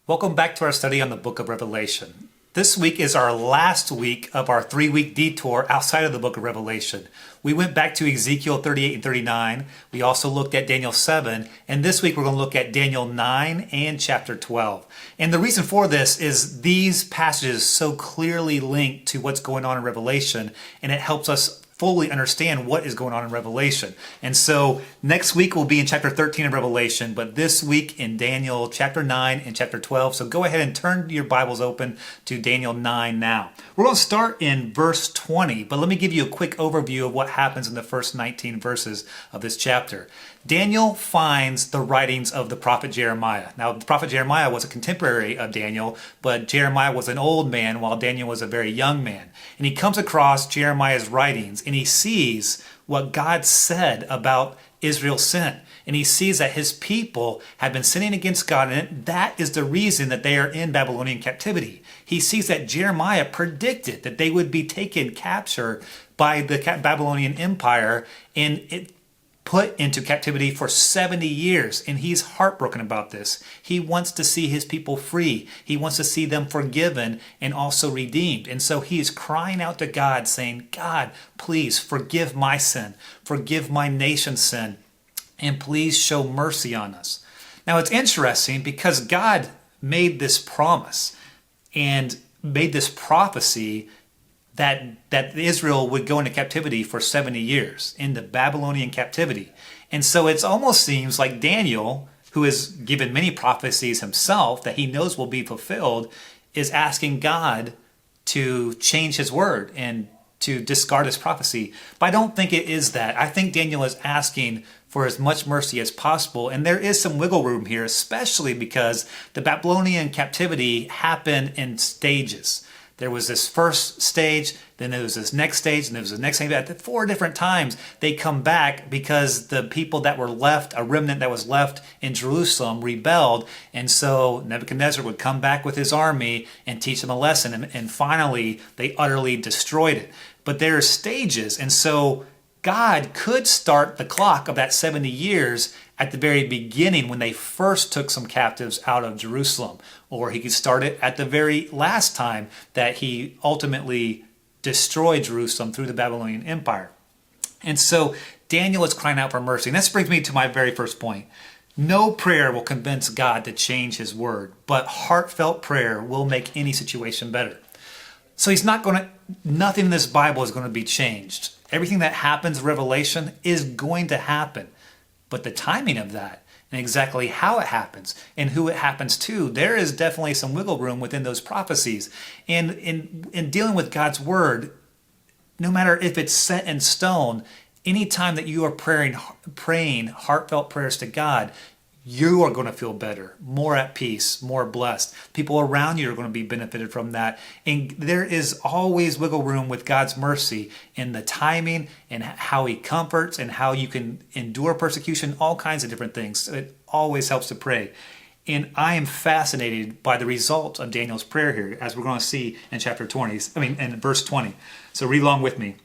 Welcome back to our study on the book of Revelation. This week is our last week of our 3-week detour outside of the book of Revelation. We went back to Ezekiel 38 and 39. We also looked at Daniel 7. And this week we're going to look at Daniel 9 and chapter 12. And the reason for this is these passages so clearly link to what's going on in Revelation, and it helps us fully understand what is going on in Revelation. And so next week we'll be in chapter 13 of Revelation, but this week in Daniel chapter 9 and chapter 12. So go ahead and turn your Bibles open to Daniel 9 now. We're going to start in verse 20, but let me give you a quick overview of what happens in the first 19 verses of this chapter. Daniel finds the writings of the prophet Jeremiah. Now, the prophet Jeremiah was a contemporary of Daniel, but Jeremiah was an old man while Daniel was a very young man. And he comes across Jeremiah's writings and he sees what God said about Israel's sin. And he sees that his people have been sinning against God, and that is the reason that they are in Babylonian captivity. He sees that Jeremiah predicted that they would be taken capture by the Babylonian Empire and put into captivity for 70 years, and he's heartbroken about this. He wants to see his people free. He wants to see them forgiven and also redeemed. And so he is crying out to God saying, God, please forgive my sin, forgive my nation's sin, and please show mercy on us. Now it's interesting because God made this promise and made this prophecy that Israel would go into captivity for 70 years, into Babylonian captivity. And so it almost seems like Daniel, who has given many prophecies himself that he knows will be fulfilled, is asking God to change his word and to discard his prophecy. But I don't think it is that. I think Daniel is asking for as much mercy as possible. And there is some wiggle room here, especially because the Babylonian captivity happened in stages. There was this first stage, then there was this next stage, and there was the next stage. At 4 different times, they come back because the people that were left, a remnant that was left in Jerusalem, rebelled. And so Nebuchadnezzar would come back with his army and teach them a lesson. And finally, they utterly destroyed it. But there are stages. And so God could start the clock of that 70 years at the very beginning when they first took some captives out of Jerusalem. Or he could start it at the very last time that he ultimately destroyed Jerusalem through the Babylonian Empire. And so Daniel is crying out for mercy. And this brings me to my very first point. No prayer will convince God to change his word, but heartfelt prayer will make any situation better. So nothing in this Bible is going to be changed. Everything that happens in Revelation is going to happen. But the timing of that and exactly how it happens and who it happens to, there is definitely some wiggle room within those prophecies. And in dealing with God's word, no matter if it's set in stone, anytime that you are praying heartfelt prayers to God, you are going to feel better, more at peace, more blessed. People around you are going to be benefited from that. And there is always wiggle room with God's mercy in the timing and how he comforts and how you can endure persecution, all kinds of different things. It always helps to pray. And I am fascinated by the result of Daniel's prayer here, as we're going to see in in verse 20. So read along with me.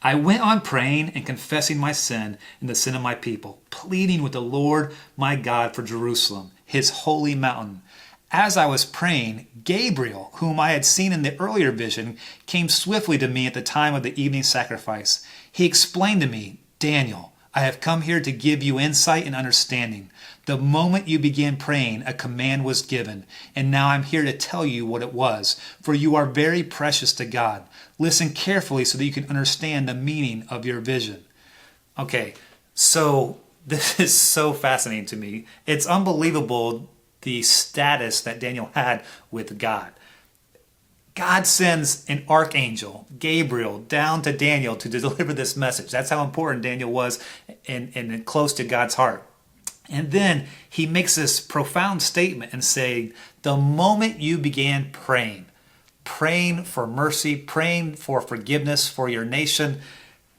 I went on praying and confessing my sin and the sin of my people, pleading with the Lord my God for Jerusalem, his holy mountain. As I was praying, Gabriel, whom I had seen in the earlier vision, came swiftly to me at the time of the evening sacrifice. He explained to me, Daniel, I have come here to give you insight and understanding. The moment you began praying, a command was given, and now I'm here to tell you what it was, for you are very precious to God. Listen carefully so that you can understand the meaning of your vision. Okay, so this is so fascinating to me. It's unbelievable the status that Daniel had with God. God sends an archangel, Gabriel, down to Daniel to deliver this message. That's how important Daniel was and close to God's heart. And then he makes this profound statement and saying, the moment you began praying for mercy, praying for forgiveness for your nation,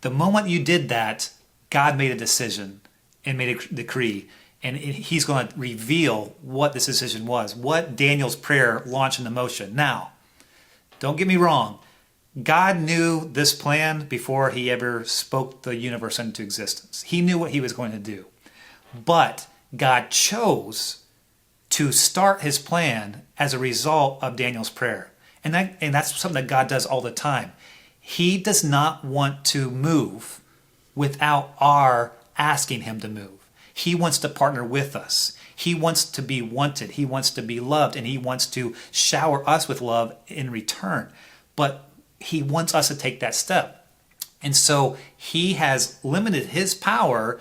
the moment you did that, God made a decision and made a decree. And he's going to reveal what this decision was, what Daniel's prayer launched into motion. Now, don't get me wrong. God knew this plan before he ever spoke the universe into existence. He knew what he was going to do. But God chose to start his plan as a result of Daniel's prayer. And that's something that God does all the time. He does not want to move without our asking him to move. He wants to partner with us. He wants to be wanted. He wants to be loved, and he wants to shower us with love in return. But he wants us to take that step. And so he has limited his power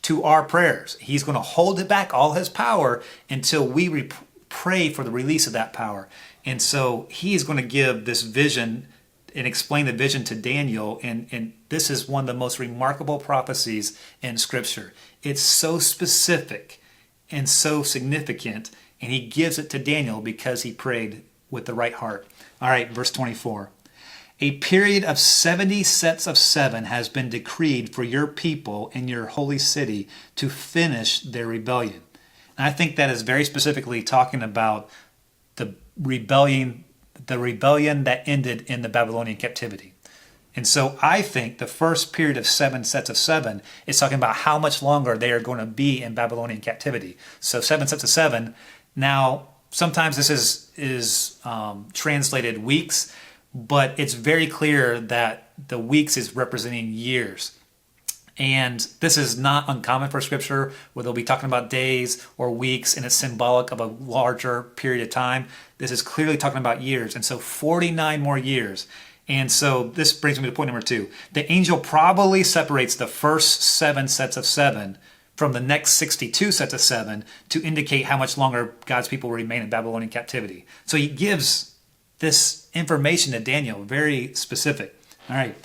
to our prayers. He's going to hold it back, all his power, until we pray for the release of that power. And so he is going to give this vision and explain the vision to Daniel. And this is one of the most remarkable prophecies in Scripture. It's so specific and so significant. And he gives it to Daniel because he prayed with the right heart. All right, verse 24. A period of 70 sets of 7 has been decreed for your people in your holy city to finish their rebellion. And I think that is very specifically talking about the rebellion that ended in the Babylonian captivity. And so I think the first period of 7 sets of 7 is talking about how much longer they are going to be in Babylonian captivity. So 7 sets of 7. Now, sometimes this is translated weeks, but it's very clear that the weeks is representing years. And this is not uncommon for Scripture, where they'll be talking about days or weeks, and it's symbolic of a larger period of time. This is clearly talking about years. And so 49 more years. And so this brings me to point number 2. The angel probably separates the first 7 sets of 7 from the next 62 sets of 7 to indicate how much longer God's people will remain in Babylonian captivity. So he gives this information to Daniel, very specific. All right.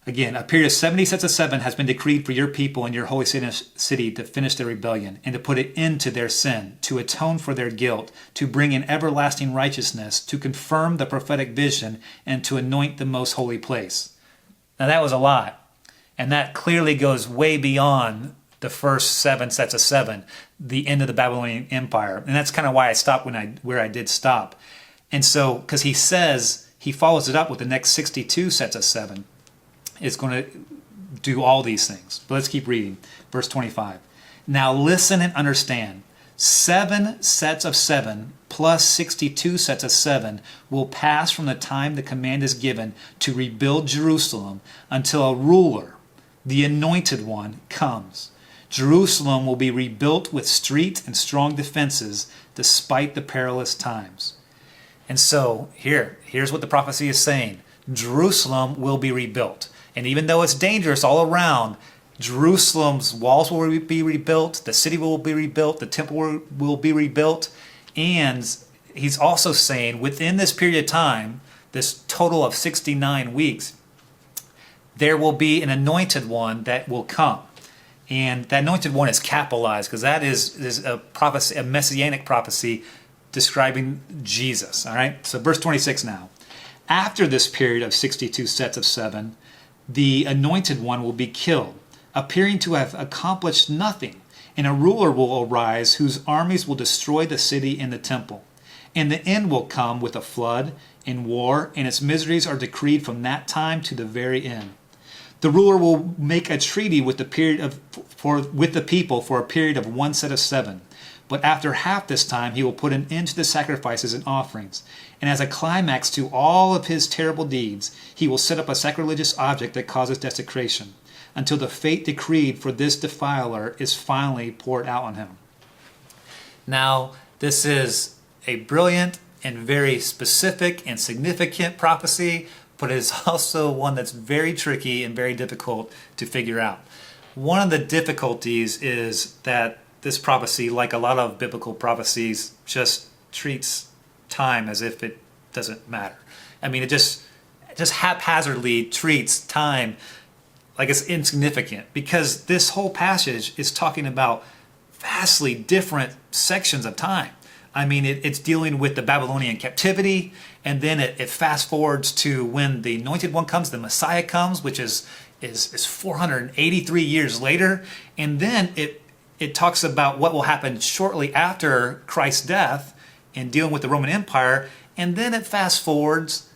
Again, a period of 70 sets of 7 has been decreed for your people in your holy city to finish their rebellion and to put an end to their sin, to atone for their guilt, to bring in everlasting righteousness, to confirm the prophetic vision, and to anoint the most holy place. Now that was a lot. And that clearly goes way beyond the first 7 sets of 7, the end of the Babylonian Empire. And that's kind of why I stopped where I did stop. And so, because he follows it up with the next 62 sets of 7. It's going to do all these things. But let's keep reading. Verse 25. Now listen and understand. 7 sets of 7 plus 62 sets of 7 will pass from the time the command is given to rebuild Jerusalem until a ruler, the anointed one, comes. Jerusalem will be rebuilt with streets and strong defenses despite the perilous times. And so here's what the prophecy is saying. Jerusalem will be rebuilt. And even though it's dangerous all around, Jerusalem's walls will be rebuilt, the city will be rebuilt, the temple will be rebuilt. And he's also saying within this period of time, this total of 69 weeks, there will be an anointed one that will come. And that anointed one is capitalized because that is a prophecy, a messianic prophecy describing Jesus. All right. So verse 26 now. After this period of 62 sets of 7, the anointed one will be killed, appearing to have accomplished nothing, and a ruler will arise whose armies will destroy the city and the temple. And the end will come with a flood and war, and its miseries are decreed from that time to the very end. The ruler will make a treaty with the people for a period of 1 set of 7. But after half this time, he will put an end to the sacrifices and offerings. And as a climax to all of his terrible deeds, he will set up a sacrilegious object that causes desecration, until the fate decreed for this defiler is finally poured out on him. Now, this is a brilliant and very specific and significant prophecy, but it is also one that's very tricky and very difficult to figure out. One of the difficulties is that this prophecy, like a lot of biblical prophecies, just treats time as if it doesn't matter. I mean, it just haphazardly treats time like it's insignificant, because this whole passage is talking about vastly different sections of time. I mean, it's dealing with the Babylonian captivity, and then it fast forwards to when the anointed one comes, the Messiah comes, which is 483 years later, and then it talks about what will happen shortly after Christ's death in dealing with the Roman Empire, and then it fast forwards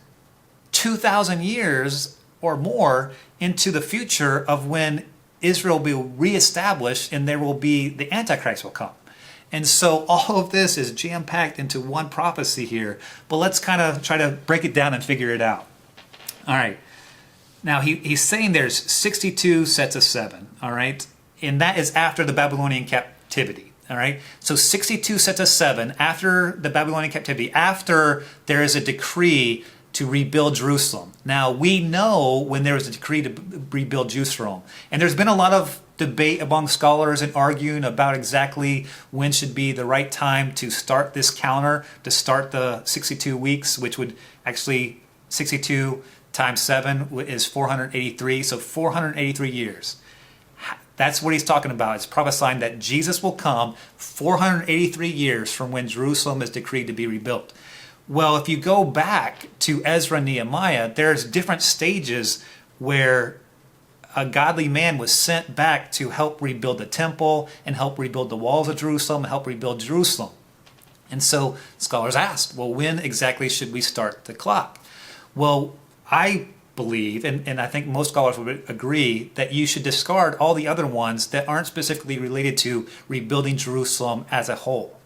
2,000 years or more into the future of when Israel will be reestablished and there will be the Antichrist will come. And so all of this is jam-packed into one prophecy here. But let's kind of try to break it down and figure it out. All right. Now he's saying there's 62 sets of 7, all right? And that is after the Babylonian captivity, all right? So 62 sets of 7 after the Babylonian captivity, after there is a decree to rebuild Jerusalem. Now we know when there was a decree to rebuild Jerusalem. And there's been a lot of debate among scholars and arguing about exactly when should be the right time to start this calendar, to start the 62 weeks, which would actually 62 times 7 is 483, so 483 years. That's what he's talking about. It's prophesying that Jesus will come 483 years from when Jerusalem is decreed to be rebuilt. Well, if you go back to Ezra and Nehemiah, there's different stages where a godly man was sent back to help rebuild the temple and help rebuild the walls of Jerusalem and help rebuild Jerusalem. And so scholars asked, well, when exactly should we start the clock? Well, I believe, and I think most scholars would agree, that you should discard all the other ones that aren't specifically related to rebuilding Jerusalem as a whole.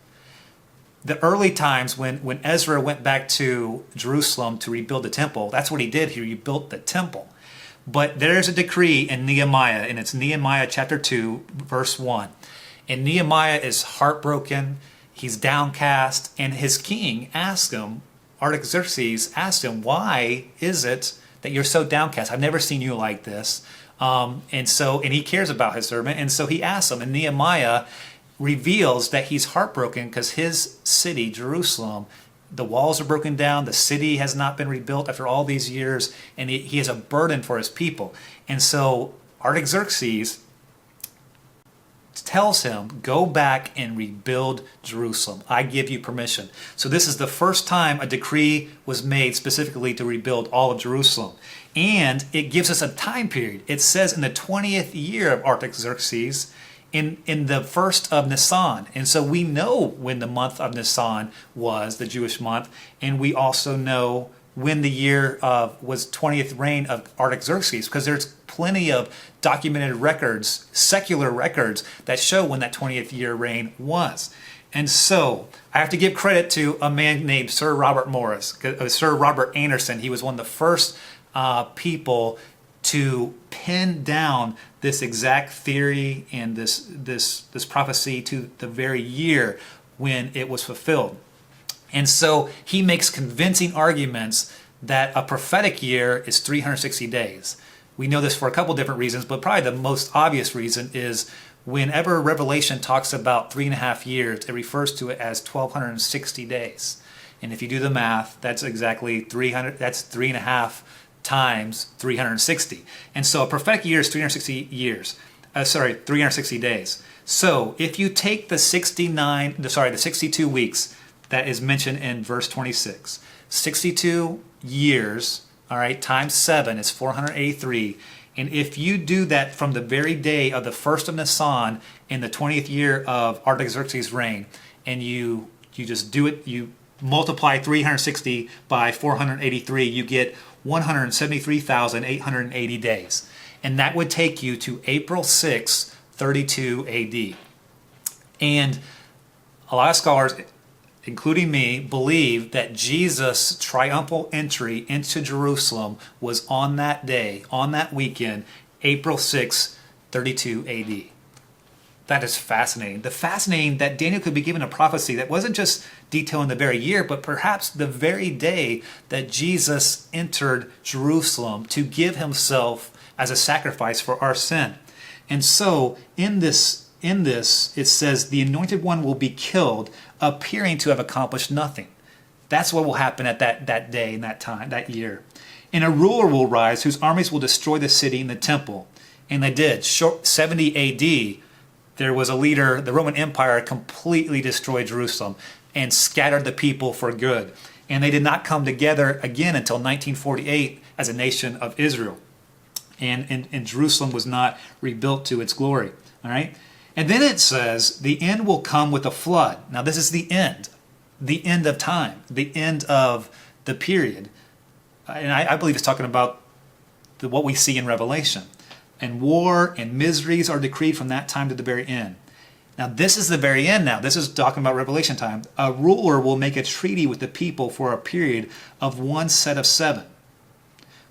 The early times when Ezra went back to Jerusalem to rebuild the temple, that's what he did. He rebuilt the temple. But there's a decree in Nehemiah, and it's Nehemiah chapter 2, verse 1. And Nehemiah is heartbroken, he's downcast, and his king asked him, Artaxerxes asked him, why is it that you're so downcast? I've never seen you like this. And he cares about his servant. And so he asks him, and Nehemiah reveals that he's heartbroken because his city, Jerusalem, the walls are broken down. The city has not been rebuilt after all these years. And he has a burden for his people. And so Artaxerxes tells him, go back and rebuild Jerusalem. I give you permission. So this is the first time a decree was made specifically to rebuild all of Jerusalem. And it gives us a time period. It says in the 20th year of Artaxerxes, in the first of Nisan. And so we know when the month of Nisan was, the Jewish month, and we also know when the year was 20th reign of Artaxerxes, because there's plenty of documented records, secular records, that show when that 20th year reign was. And so I have to give credit to a man named Sir Robert Morris, Sir Robert Anderson. He was one of the first people to pin down this exact theory and this prophecy to the very year when it was fulfilled. And so he makes convincing arguments that a prophetic year is 360 days. We know this for a couple different reasons, but probably the most obvious reason is whenever Revelation talks about 3.5 years, it refers to it as 1,260 days. And if you do the math, that's exactly 300, that's 3.5 times 360. And so a prophetic year is 360 days. So if you take the 62 weeks that is mentioned in verse 26, 62 years, all right, times 7 is 483. And if you do that from the very day of the first of Nisan in the 20th year of Artaxerxes' reign, and you just do it, you multiply 360 by 483, you get 173,880 days. And that would take you to April 6, 32 AD. And a lot of scholars, including me, believe that Jesus' triumphal entry into Jerusalem was on that day, on that weekend, April 6, 32 AD. That is fascinating. The fascinating that Daniel could be given a prophecy that wasn't just detailing the very year, but perhaps the very day that Jesus entered Jerusalem to give himself as a sacrifice for our sin. And so in this, it says, the anointed one will be killed, appearing to have accomplished nothing. That's what will happen at that day and that time, that year. And a ruler will rise whose armies will destroy the city and the temple. And they did. 70 AD, there was a leader, the Roman Empire completely destroyed Jerusalem and scattered the people for good. And they did not come together again until 1948 as a nation of Israel. And Jerusalem was not rebuilt to its glory. All right? And then it says, the end will come with a flood. Now this is the end of time, the end of the period. And I believe it's talking about what we see in Revelation. And war and miseries are decreed from that time to the very end. Now, this is the very end now. This is talking about Revelation time. A ruler will make a treaty with the people for a period of one set of 7.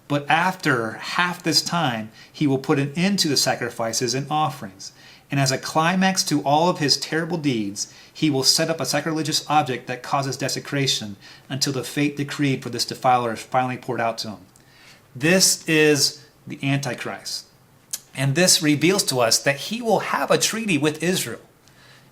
But after half this time, he will put an end to the sacrifices and offerings. And as a climax to all of his terrible deeds, he will set up a sacrilegious object that causes desecration until the fate decreed for this defiler is finally poured out to him. This is the Antichrist. And this reveals to us that he will have a treaty with Israel.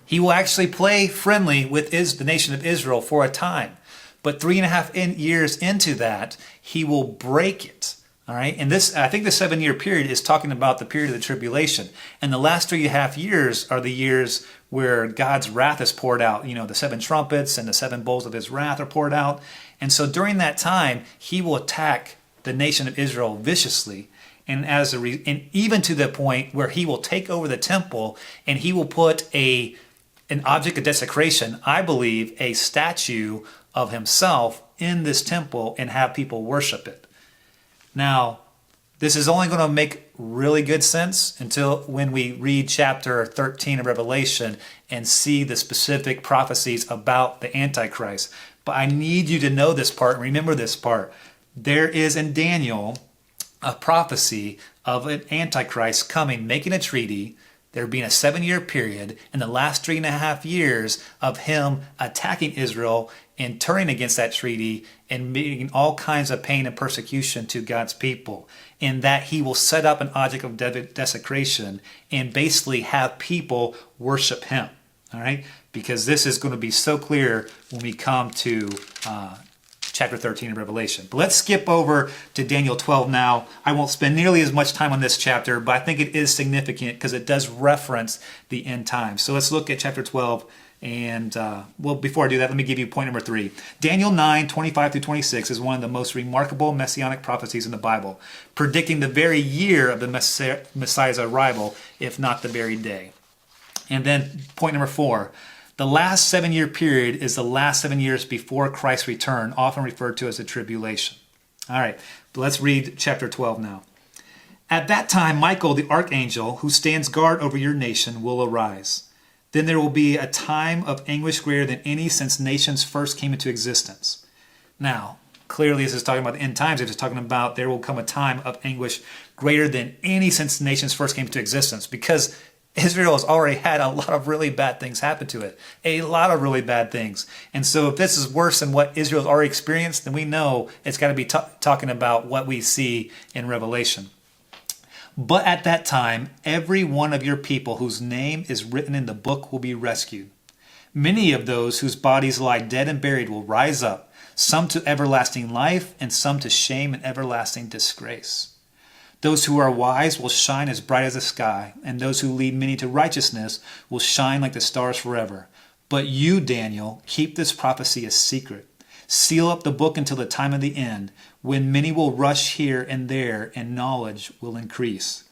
He will actually play friendly with the nation of Israel for a time. But 3.5 years into that, he will break it. All right. And this, I think the 7-year period is talking about the period of the tribulation. And the last 3.5 years are the years where God's wrath is poured out. You know, the 7 trumpets and the 7 bowls of his wrath are poured out. And so during that time, he will attack the nation of Israel viciously. And and even to the point where he will take over the temple and he will put an object of desecration, I believe, a statue of himself in this temple and have people worship it. Now, this is only going to make really good sense until when we read chapter 13 of Revelation and see the specific prophecies about the Antichrist. But I need you to know this part and remember this part. There is in Daniel a prophecy of an Antichrist coming, making a treaty. There being a 7-year period, in the last 3.5 years of him attacking Israel and turning against that treaty and making all kinds of pain and persecution to God's people. In that he will set up an object of desecration and basically have people worship him. All right? Because this is going to be so clear when we come to chapter 13 of Revelation. But let's skip over to Daniel 12 now. I won't spend nearly as much time on this chapter, but I think it is significant because it does reference the end times. So let's look at chapter 12. And, well, before I do that, let me give you point number 3. Daniel 9, 25 through 26 is one of the most remarkable messianic prophecies in the Bible, predicting the very year of the Messiah's arrival, if not the very day. And then point number 4. The last 7-year period is the last 7 years before Christ's return, often referred to as the tribulation. All right, but let's read chapter 12 now. At that time, Michael, the archangel, who stands guard over your nation, will arise. Then there will be a time of anguish greater than any since nations first came into existence. Now, clearly this is talking about the end times. It is talking about there will come a time of anguish greater than any since nations first came into existence, because Israel has already had a lot of really bad things happen to it. A lot of really bad things. And so if this is worse than what Israel's already experienced, then we know it's got to be talking about what we see in Revelation. But at that time, every one of your people whose name is written in the book will be rescued. Many of those whose bodies lie dead and buried will rise up, some to everlasting life and some to shame and everlasting disgrace. Those who are wise will shine as bright as the sky, and those who lead many to righteousness will shine like the stars forever. But you, Daniel, keep this prophecy a secret. Seal up the book until the time of the end, when many will rush here and there, and knowledge will increase.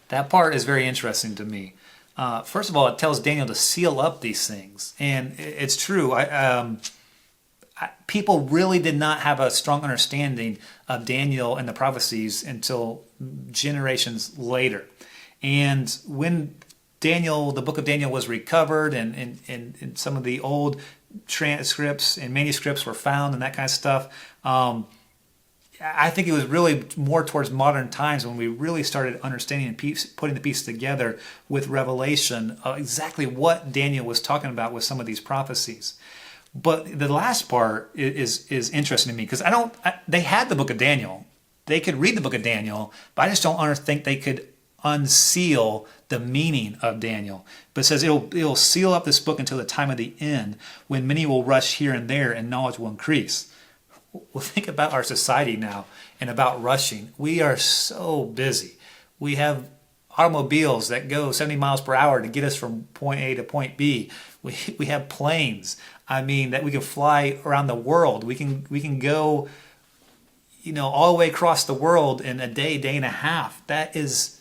That part is very interesting to me. First of all, it tells Daniel to seal up these things. And it's true. People really did not have a strong understanding of Daniel and the prophecies until generations later. And when the book of Daniel was recovered and some of the old transcripts and manuscripts were found and that kind of stuff, I think it was really more towards modern times when we really started understanding and putting the pieces together with Revelation, exactly what Daniel was talking about with some of these prophecies. But the last part is interesting to me because they had the book of Daniel. They could read the book of Daniel, but I just don't think they could unseal the meaning of Daniel. But it says it'll seal up this book until the time of the end, when many will rush here and there and knowledge will increase. Well, think about our society now and about rushing. We are so busy. We have automobiles that go 70 miles per hour to get us from point A to point B. We have planes. I mean, that we can fly around the world. We can go, all the way across the world in a day and a half. That is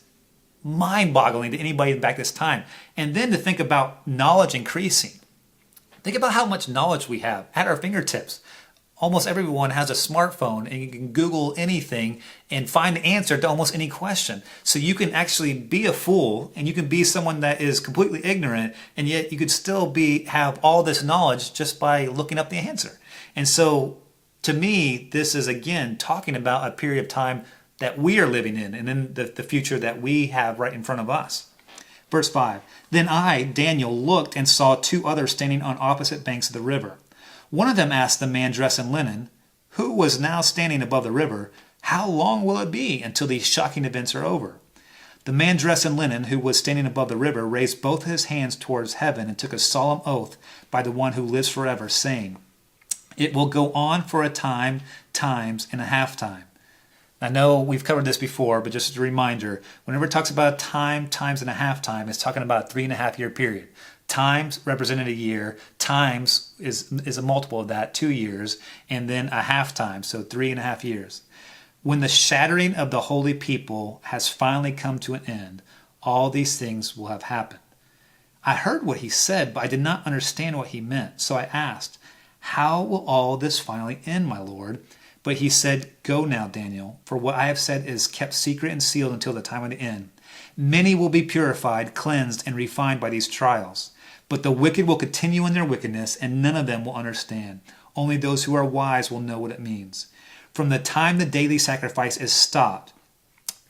mind-boggling to anybody back this time. And then to think about knowledge increasing. Think about how much knowledge we have at our fingertips. almost everyone has a smartphone and you can Google anything and find the answer to almost any question. So you can actually be a fool and you can be someone that is completely ignorant, and yet you could still have all this knowledge just by looking up the answer. And so to me, this is again talking about a period of time that we are living in and in the future that we have right in front of us. Verse 5, then I, Daniel, looked and saw two others standing on opposite banks of the river. One of them asked the man dressed in linen, who was now standing above the river, how long will it be until these shocking events are over? The man dressed in linen, who was standing above the river, raised both his hands towards heaven and took a solemn oath by the one who lives forever, saying, it will go on for a time, times, and a half time. I know we've covered this before, but just as a reminder, whenever it talks about time, times, and a half time, it's talking about a 3.5 year period. Times represented a year, times is a multiple of that, 2 years, and then a half time, so 3.5 years. When the shattering of the holy people has finally come to an end, all these things will have happened. I heard what he said, but I did not understand what he meant, so I asked, how will all this finally end, my Lord? But he said, go now, Daniel, for what I have said is kept secret and sealed until the time of the end. Many will be purified, cleansed, and refined by these trials. But the wicked will continue in their wickedness, and none of them will understand. Only those who are wise will know what it means. From the time the daily sacrifice is stopped,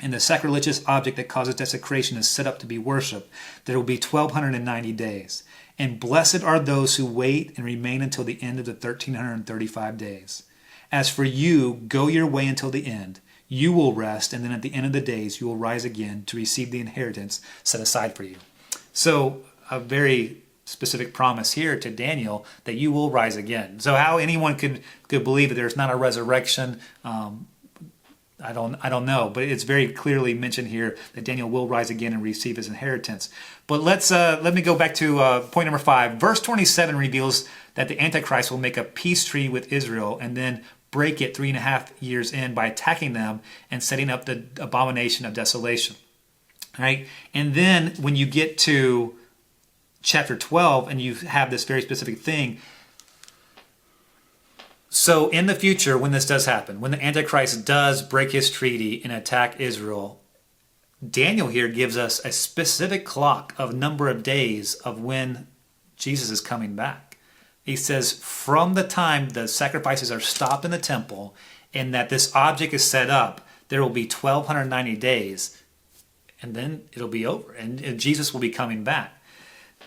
and the sacrilegious object that causes desecration is set up to be worshipped, there will be 1,290 days. And blessed are those who wait and remain until the end of the 1,335 days. As for you, go your way until the end. You will rest, and then at the end of the days you will rise again to receive the inheritance set aside for you. So a very specific promise here to Daniel that you will rise again. So how anyone could believe that there's not a resurrection, I don't know, but it's very clearly mentioned here that Daniel will rise again and receive his inheritance. But let me go back to point number 5. Verse 27 reveals that the Antichrist will make a peace treaty with Israel and then break it 3.5 years in by attacking them and setting up the abomination of desolation. Right? And then when you get to chapter 12 and you have this very specific thing. So in the future, when this does happen, when the Antichrist does break his treaty and attack Israel, Daniel here gives us a specific clock of number of days of when Jesus is coming back. He says from the time the sacrifices are stopped in the temple and that this object is set up, there will be 1,290 days and then it'll be over and Jesus will be coming back.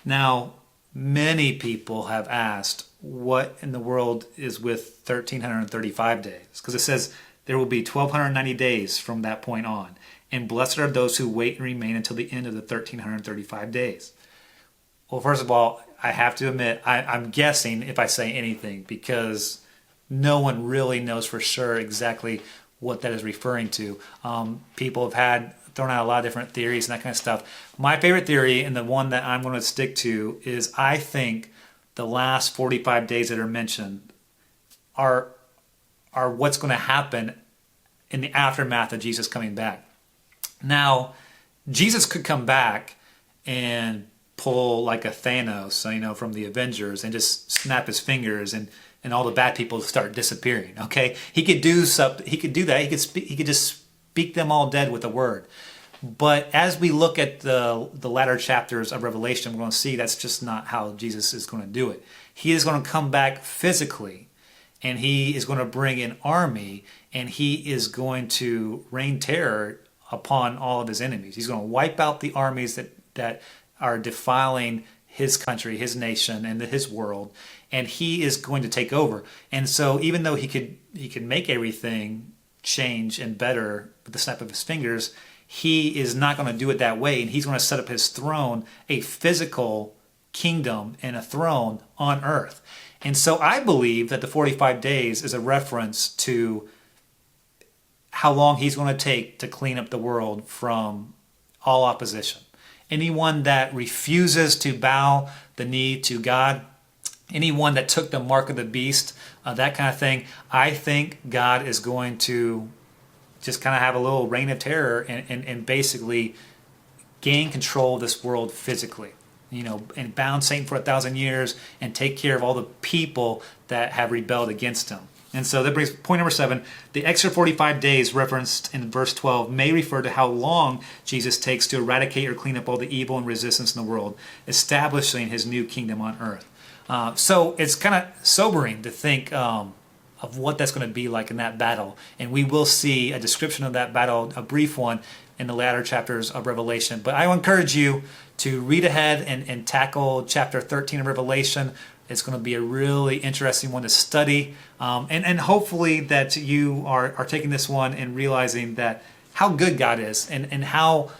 Now, many people have asked what in the world is with 1,335 days? Because it says there will be 1,290 days from that point on. And blessed are those who wait and remain until the end of the 1,335 days. Well, first of all, I have to admit, I'm guessing if I say anything because no one really knows for sure exactly what that is referring to. People have thrown out a lot of different theories and that kind of stuff. My favorite theory, and the one that I'm going to stick to, is I think the last 45 days that are mentioned are what's going to happen in the aftermath of Jesus coming back. Now, Jesus could come back and pull like a Thanos, from the Avengers and just snap his fingers and all the bad people start disappearing. Okay, he could do something. He could do that. He could just speak them all dead with a word. But as we look at the latter chapters of Revelation, we're going to see that's just not how Jesus is going to do it. He is going to come back physically, and he is going to bring an army, and he is going to rain terror upon all of his enemies. He's going to wipe out the armies that are defiling his country, his nation, and his world, and he is going to take over. And so even though he could make everything change and better with the snap of his fingers, he is not going to do it that way, and he's going to set up his throne, a physical kingdom and a throne on earth. And so I believe that the 45 days is a reference to how long he's going to take to clean up the world from all opposition. Anyone that refuses to bow the knee to God, anyone that took the mark of the beast, that kind of thing, I think God is going to just kind of have a little reign of terror and basically gain control of this world physically, and bound Satan for 1,000 years and take care of all the people that have rebelled against him. And so that brings point number 7. The extra 45 days referenced in verse 12 may refer to how long Jesus takes to eradicate or clean up all the evil and resistance in the world, establishing his new kingdom on earth. So it's kind of sobering to think of what that's going to be like in that battle. And we will see a description of that battle, a brief one, in the latter chapters of Revelation. But I will encourage you to read ahead and tackle chapter 13 of Revelation. It's going to be a really interesting one to study. And hopefully that you are taking this one and realizing that how good God is and how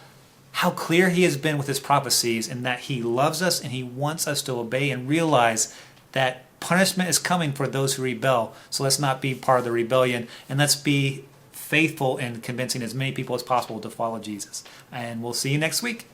clear he has been with his prophecies, and that he loves us and he wants us to obey and realize that punishment is coming for those who rebel. So let's not be part of the rebellion, and let's be faithful in convincing as many people as possible to follow Jesus. And we'll see you next week.